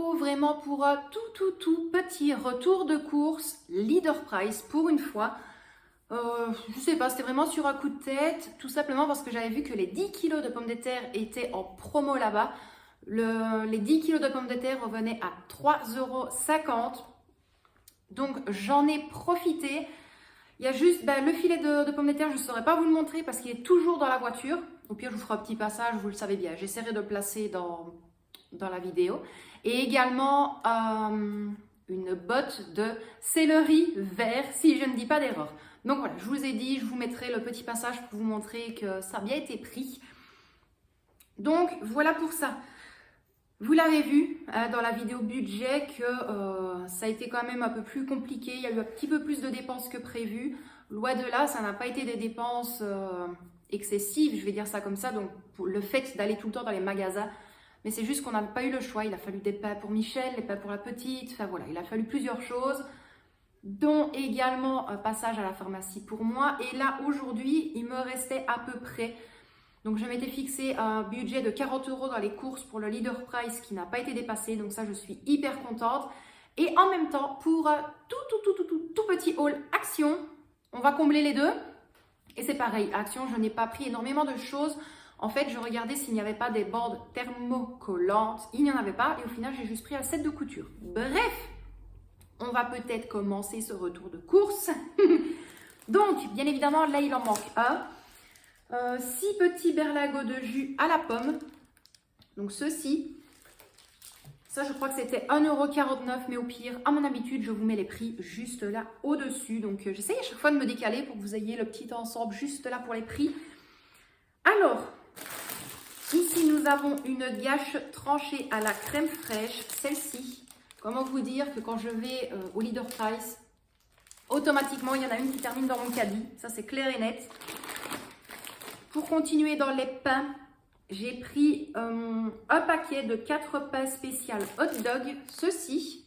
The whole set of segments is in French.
retrouve vraiment pour un tout petit retour de course Leader Price pour une fois. Je sais pas, c'était vraiment sur un coup de tête, tout simplement parce que j'avais vu que les 10 kilos de pommes de terre étaient en promo là-bas. Les 10 kilos de pommes de terre revenaient à 3,50 €. Donc j'en ai profité. Il y a juste le filet de pommes de terre, je ne saurais pas vous le montrer parce qu'il est toujours dans la voiture. Au pire, je vous ferai un petit passage, vous le savez bien. J'essaierai de le placer dans la vidéo. Et également une botte de céleri vert, si je ne dis pas d'erreur. Donc voilà, je vous ai dit, je vous mettrai le petit passage pour vous montrer que ça a bien été pris. Donc voilà pour ça. Vous l'avez vu dans la vidéo budget que ça a été quand même un peu plus compliqué. Il y a eu un petit peu plus de dépenses que prévu. Loin de là, ça n'a pas été des dépenses excessives, je vais dire ça comme ça. Donc pour le fait d'aller tout le temps dans les magasins, mais c'est juste qu'on n'a pas eu le choix. Il a fallu des pains pour Michel, des pains pour la petite. Enfin voilà, il a fallu plusieurs choses, dont également un passage à la pharmacie pour moi. Et là, aujourd'hui, il me restait à peu près... Donc, je m'étais fixé un budget de 40 € dans les courses pour le Leader Price qui n'a pas été dépassé. Donc ça, je suis hyper contente. Et en même temps, pour tout petit haul Action, on va combler les deux. Et c'est pareil, Action, je n'ai pas pris énormément de choses. En fait, je regardais s'il n'y avait pas des bandes thermocollantes. Il n'y en avait pas. Et au final, j'ai juste pris un set de couture. Bref, on va peut-être commencer ce retour de course. Donc, bien évidemment, là, il en manque un. 6 petits berlingots de jus à la pomme. Donc ceci, ça je crois que c'était 1,49 €, mais au pire, à mon habitude, je vous mets les prix juste là au-dessus. Donc j'essaye à chaque fois de me décaler pour que vous ayez le petit ensemble juste là pour les prix. Alors, ici nous avons une gâche tranchée à la crème fraîche. Celle-ci, comment vous dire que quand je vais au Leader Price, automatiquement il y en a une qui termine dans mon caddie. Ça c'est clair et net. Pour continuer dans les pains, j'ai pris un paquet de 4 pains spécial hot dog, ceci.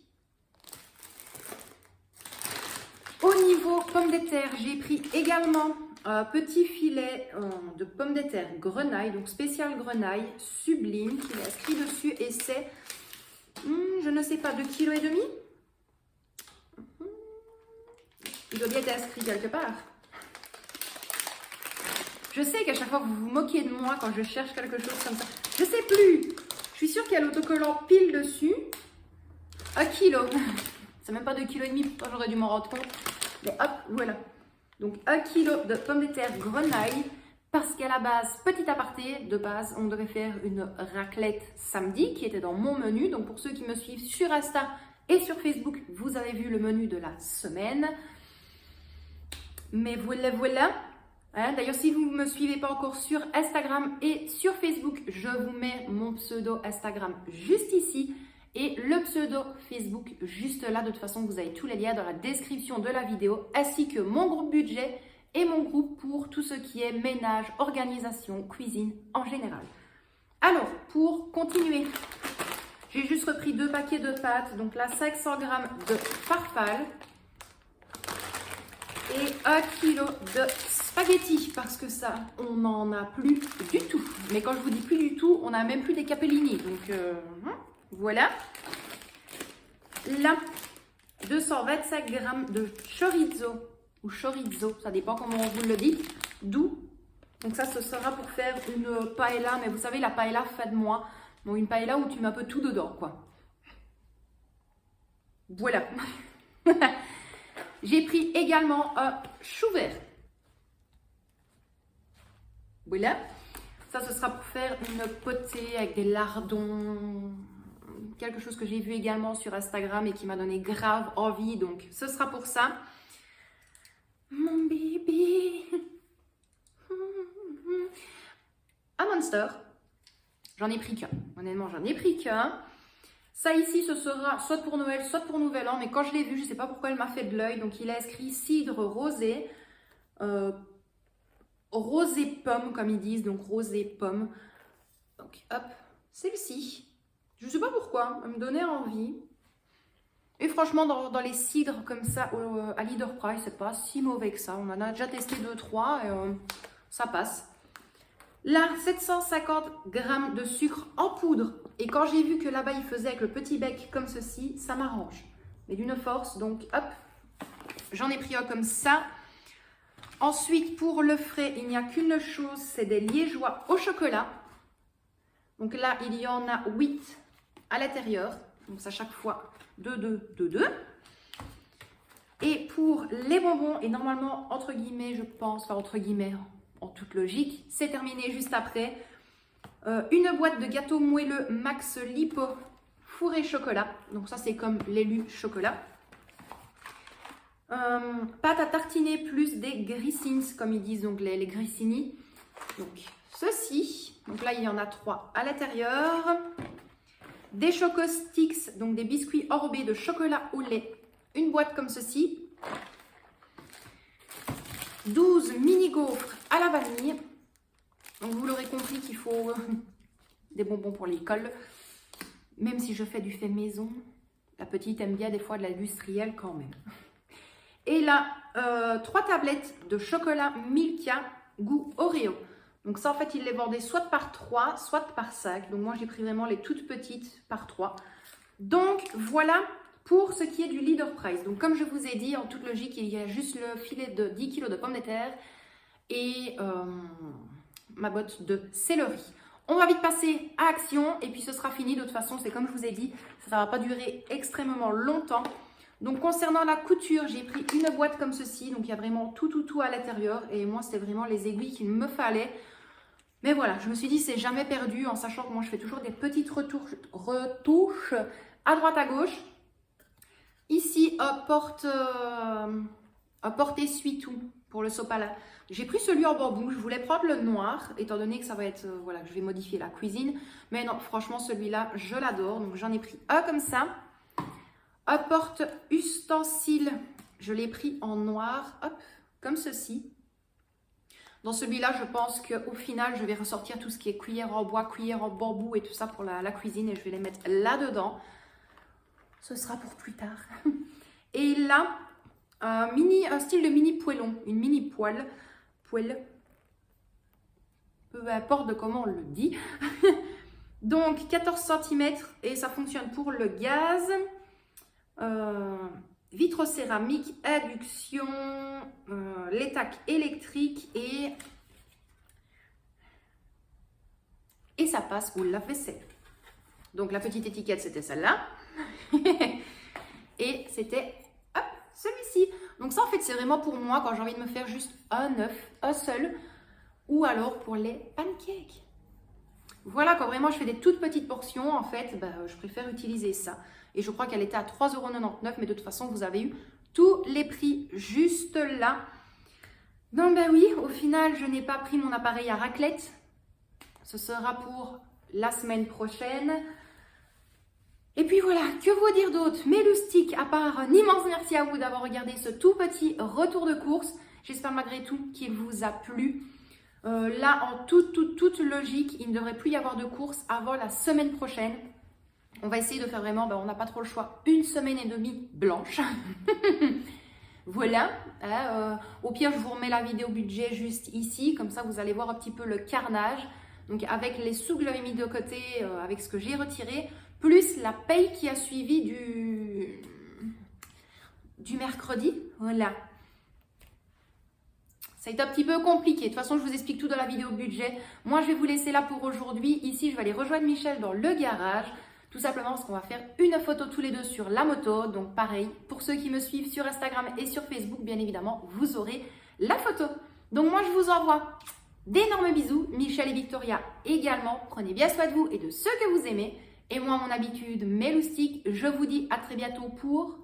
Au niveau pommes de terre, j'ai pris également un petit filet de pommes de terre grenaille, donc spécial grenaille, sublime, qui est inscrit dessus et c'est, je ne sais pas, 2,5 kg. Il doit bien être inscrit quelque part. Je sais qu'à chaque fois, vous vous moquez de moi quand je cherche quelque chose comme ça. Je sais plus. Je suis sûre qu'il y a l'autocollant pile dessus. 1 kg. C'est même pas 2,5 kg. J'aurais dû m'en rendre compte. Mais hop, voilà. Donc 1 kg de pommes de terre grenaille. Parce qu'à la base, petit aparté, de base, on devait faire une raclette samedi qui était dans mon menu. Donc pour ceux qui me suivent sur Insta et sur Facebook, vous avez vu le menu de la semaine. Mais voilà. D'ailleurs, si vous ne me suivez pas encore sur Instagram et sur Facebook, je vous mets mon pseudo Instagram juste ici et le pseudo Facebook juste là. De toute façon, vous avez tous les liens dans la description de la vidéo, ainsi que mon groupe budget et mon groupe pour tout ce qui est ménage, organisation, cuisine en général. Alors, pour continuer, j'ai juste repris 2 paquets de pâtes, donc là 500 g de farfalle et 1 kg de spaghettis, parce que ça, on n'en a plus du tout. Mais quand je vous dis plus du tout, on n'a même plus des capellini. Donc, voilà. Là, 225 g de chorizo, ou chorizo, ça dépend comment on vous le dit, doux. Donc ça, ce sera pour faire une paella, mais vous savez, la paella faite de moi. Donc une paella où tu mets un peu tout dedans, quoi. Voilà. J'ai pris également un chou vert. Voilà. Ça, ce sera pour faire une potée avec des lardons. Quelque chose que j'ai vu également sur Instagram et qui m'a donné grave envie. Donc, ce sera pour ça. Mon bébé. Un Monster. J'en ai pris qu'un. Honnêtement, j'en ai pris qu'un. Ça ici, ce sera soit pour Noël, soit pour Nouvel An. Mais quand je l'ai vu, je ne sais pas pourquoi elle m'a fait de l'œil. Donc, il a écrit cidre rosé. Rosé pomme, comme ils disent. Donc, rosé pomme. Donc, hop, celle-ci. Je ne sais pas pourquoi. Elle me donnait envie. Et franchement, dans les cidres comme ça, à Leader Price, c'est pas si mauvais que ça. On en a déjà testé 2-3 et ça passe. Là, 750 grammes de sucre en poudre. Et quand j'ai vu que là-bas, il faisait avec le petit bec comme ceci, ça m'arrange. Mais d'une force, donc hop, j'en ai pris un comme ça. Ensuite, pour le frais, il n'y a qu'une chose, c'est des liégeois au chocolat. Donc là, il y en a 8 à l'intérieur. Donc ça, chaque fois, 2, 2, 2, 2. Et pour les bonbons, et normalement, entre guillemets, je pense, enfin entre guillemets, en toute logique, c'est terminé juste après. Une boîte de gâteaux moelleux Max Lipo fourré chocolat. Donc ça, c'est comme l'élu chocolat. Pâte à tartiner plus des grissins, comme ils disent, donc les grissini. Donc ceci. Donc là, il y en a 3 à l'intérieur. Des Choco Sticks, donc des biscuits orbés de chocolat au lait. Une boîte comme ceci. 12 mini gaufres à la vanille. Donc vous l'aurez compris qu'il faut des bonbons pour l'école. Même si je fais du fait maison, la petite aime bien des fois de l'industriel quand même. Et là, 3 tablettes de chocolat Milka goût Oreo. Donc ça, en fait, ils les vendaient soit par 3, soit par 5. Donc moi, j'ai pris vraiment les toutes petites par 3. Donc voilà pour ce qui est du Leader Price. Donc comme je vous ai dit, en toute logique, il y a juste le filet de 10 kg de pommes de terre et ma botte de céleri. On va vite passer à action et puis ce sera fini. De toute façon, c'est comme je vous ai dit, ça ne va pas durer extrêmement longtemps. Donc concernant la couture, j'ai pris une boîte comme ceci. Donc il y a vraiment tout à l'intérieur. Et moi, c'était vraiment les aiguilles qu'il me fallait. Mais voilà, je me suis dit, c'est jamais perdu en sachant que moi, je fais toujours des petites retouches à droite, à gauche. Ici, porte-essuie-tout pour le sopalin. J'ai pris celui en bambou. Je voulais prendre le noir, étant donné que ça va être, voilà, je vais modifier la cuisine. Mais non, franchement, celui-là, je l'adore. Donc, j'en ai pris un comme ça. Un porte-ustensile. Je l'ai pris en noir, hop, comme ceci. Dans celui-là, je pense qu'au final, je vais ressortir tout ce qui est cuillère en bois, cuillère en bambou et tout ça pour la cuisine. Et je vais les mettre là-dedans. Ce sera pour plus tard. Et là, un style de mini poêlon, une mini poêle, peu importe de comment on le dit. Donc 14 cm et ça fonctionne pour le gaz. Vitre céramique, induction, l'étac électrique et ça passe au lave-vaisselle. Donc la petite étiquette c'était celle-là. Et c'était celui-ci. Donc ça en fait c'est vraiment pour moi quand j'ai envie de me faire juste un œuf, un seul, ou alors pour les pancakes. Voilà, quand vraiment je fais des toutes petites portions, en fait, je préfère utiliser ça. Et je crois qu'elle était à 3,99 €, mais de toute façon vous avez eu tous les prix juste là. Donc oui, au final je n'ai pas pris mon appareil à raclette. Ce sera pour la semaine prochaine. Et puis voilà, que vous dire d'autre? Mes loustiques, à part un immense merci à vous d'avoir regardé ce tout petit retour de course. J'espère malgré tout qu'il vous a plu. Là, en toute logique, il ne devrait plus y avoir de course avant la semaine prochaine. On va essayer de faire vraiment, on n'a pas trop le choix, 1 semaine et demie blanche. Voilà. Au pire, je vous remets la vidéo budget juste ici. Comme ça, vous allez voir un petit peu le carnage. Donc, avec les sous que j'avais mis de côté, avec ce que j'ai retiré, plus la paye qui a suivi du mercredi. Voilà. Ça a été un petit peu compliqué. De toute façon, je vous explique tout dans la vidéo budget. Moi, je vais vous laisser là pour aujourd'hui. Ici, je vais aller rejoindre Michel dans le garage. Tout simplement parce qu'on va faire une photo tous les deux sur la moto. Donc, pareil, pour ceux qui me suivent sur Instagram et sur Facebook, bien évidemment, vous aurez la photo. Donc, moi, je vous envoie d'énormes bisous. Michel et Victoria également. Prenez bien soin de vous et de ceux que vous aimez. Et moi, à mon habitude, mes loustiques, je vous dis à très bientôt pour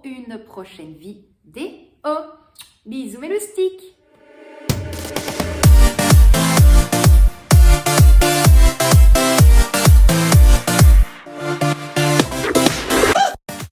une prochaine vidéo. Bisous mes loustiques.